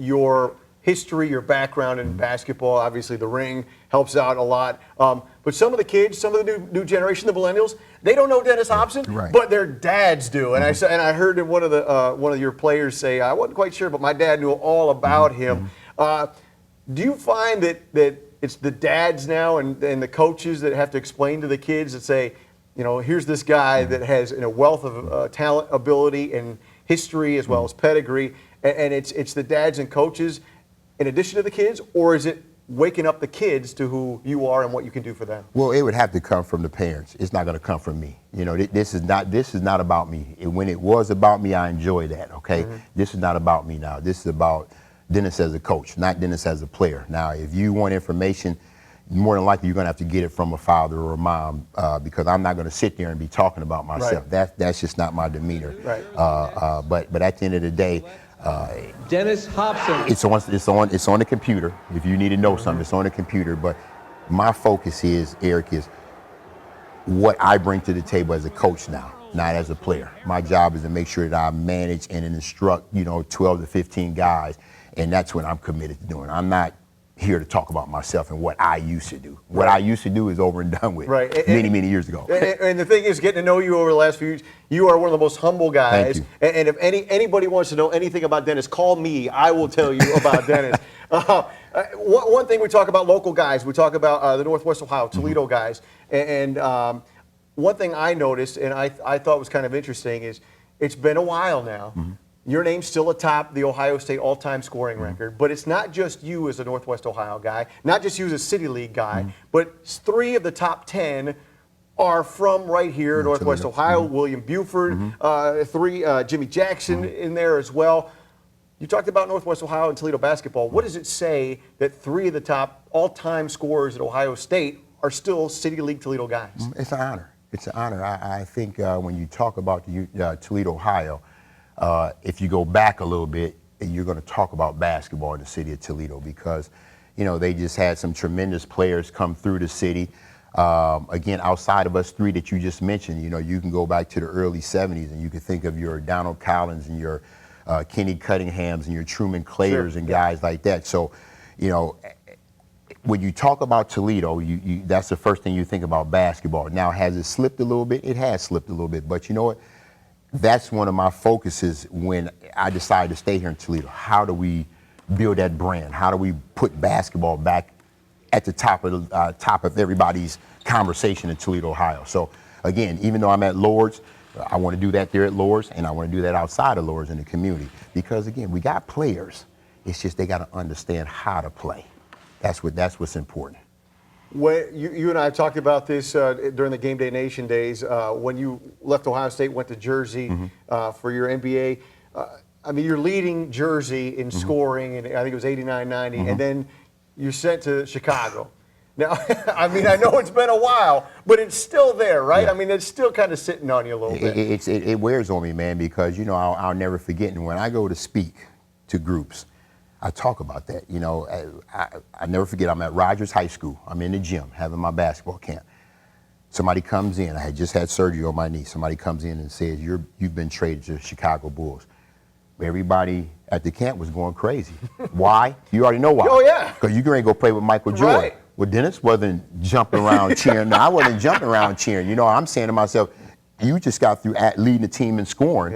your history, your background in basketball. Obviously, the ring helps out a lot. But some of the kids, some of the new generation, the millennials, they don't know Dennis Hopson, but their dads do. And I heard one of your players say, I wasn't quite sure, but my dad knew all about him. Do you find that it's the dads now and the coaches that have to explain to the kids that say, you know, here's this guy that has a wealth of talent, ability, and history as well as pedigree, and it's the dads and coaches in addition to the kids, or is it waking up the kids to who you are and what you can do for them? Well, it would have to come from the parents. It's not going to come from me. You know, this is not about me. When it was about me, I enjoy that. Okay, this is not about me now. This is about Dennis as a coach, not Dennis as a player. Now, if you want information, more than likely you're going to have to get it from a father or a mom, because I'm not going to sit there and be talking about myself. That's just not my demeanor. But at the end of the day, Dennis Hopson. It's on the computer. If you need to know something, it's on the computer. But my focus is, Eric, is what I bring to the table as a coach now, not as a player. My job is to make sure that I manage and instruct, 12 to 15 guys, and that's what I'm committed to doing. I'm not here to talk about myself and what I used to do. What I used to do is over and done with many years ago. And the thing is, getting to know you over the last few years, you are one of the most humble guys. Thank you. And if anybody wants to know anything about Dennis, call me. I will tell you about Dennis. One thing we talk about local guys, we talk about the Northwest Ohio, Toledo guys. And one thing I noticed, and I thought was kind of interesting, is it's been a while now. Your name's still atop the Ohio State all-time scoring record, but it's not just you as a Northwest Ohio guy, not just you as a City League guy, but 3 of the top 10 are from right here, Northwest Ohio. William Buford, 3, Jimmy Jackson in there as well. You talked about Northwest Ohio and Toledo basketball. What does it say that 3 of the top all-time scorers at Ohio State are still City League Toledo guys? It's an honor. It's an honor. I think when you talk about Toledo, Ohio, if you go back a little bit, you're going to talk about basketball in the city of Toledo because, they just had some tremendous players come through the city. Again, outside of us 3 that you just mentioned, you can go back to the early 70s and you can think of your Donald Collins and your Kenny Cunninghams and your Truman Clayers and guys like that. So, when you talk about Toledo, that's the first thing you think about basketball. Now, has it slipped a little bit? It has slipped a little bit, but you know what? That's one of my focuses when I decided to stay here in Toledo. How do we build that brand? How do we put basketball back at the top of everybody's conversation in Toledo, Ohio? So again, even though I'm at Lord's, I want to do that there at Lord's, and I want to do that outside of Lord's in the community. Because again, we got players. It's just they got to understand how to play. That's what's important. When you and I talked about this during the Game Day Nation days, when you left Ohio State, went to Jersey for your NBA. I mean, you're leading Jersey in scoring, and I think it was 89-90, and then you're sent to Chicago. Now, I mean, I know it's been a while, but it's still there, right? I mean, it's still kind of sitting on you a little bit. It wears on me, man, because, I'll never forget. And when I go to speak to groups, I talk about that. I never forget, I'm at Rogers High School. I'm in the gym having my basketball camp. Somebody comes in. I had just had surgery on my knee. Somebody comes in and says, you've been traded to the Chicago Bulls. Everybody at the camp was going crazy. Why? You already know why. Oh, yeah. Because you're going to go play with Michael Jordan. Right. Well, Dennis wasn't jumping around cheering. No, I wasn't jumping around cheering. I'm saying to myself, you just got through leading the team in scoring.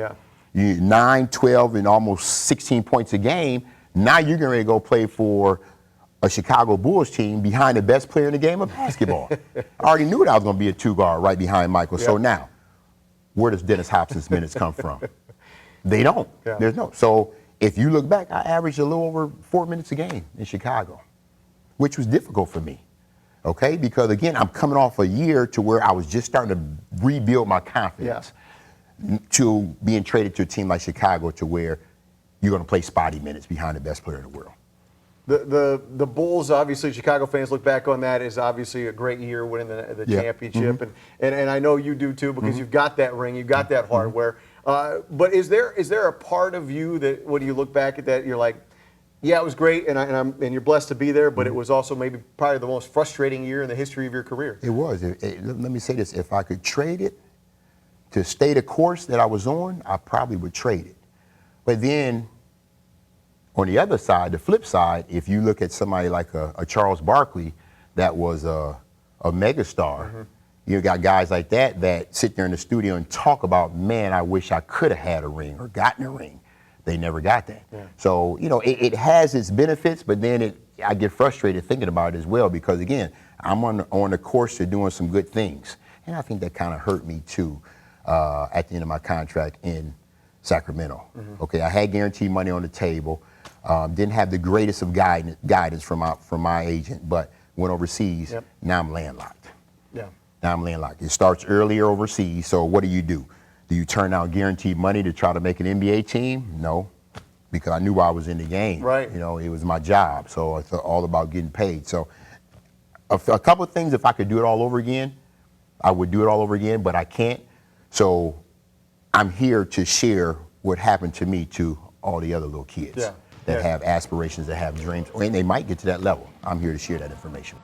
Yeah. 9, 12, and almost 16 points a game. Now you're getting ready to go play for a Chicago Bulls team behind the best player in the game of basketball. I already knew that I was going to be a 2-guard right behind Michael. So now, where does Dennis Hopson's minutes come from? They don't. There's no. So if you look back, I averaged a little over 4 minutes a game in Chicago, which was difficult for me. Okay, because again, I'm coming off a year to where I was just starting to rebuild my confidence to being traded to a team like Chicago to where you're going to play spotty minutes behind the best player in the world. The Bulls, obviously, Chicago fans look back on that as obviously a great year winning the championship. And I know you do too because you've got that ring, you've got that hardware. But is there a part of you that when you look back at that, you're like, yeah, it was great, and you're blessed to be there, but it was also maybe probably the most frustrating year in the history of your career? It was. Let me say this. If I could trade it to stay the course that I was on, I probably would trade it. But then On the other side, the flip side, if you look at somebody like a Charles Barkley that was a megastar, you got guys like that sit there in the studio and talk about, man, I wish I could have had a ring or gotten a ring. They never got that. Yeah. So, it has its benefits, but then I get frustrated thinking about it as well because, again, I'm on the course to doing some good things. And I think that kind of hurt me, too, at the end of my contract in Sacramento. Okay, I had guaranteed money on the table. Didn't have the greatest of guidance from my agent, but went overseas. Yep. Now I'm landlocked. Yeah. Now I'm landlocked. It starts earlier overseas, so what do? Do you turn down guaranteed money to try to make an NBA team? No, because I knew I was in the game. Right. It was my job, so it's all about getting paid. So a couple of things, if I could do it all over again, I would do it all over again, but I can't. So I'm here to share what happened to me to all the other little kids that have aspirations, that have dreams, and they might get to that level. I'm here to share that information.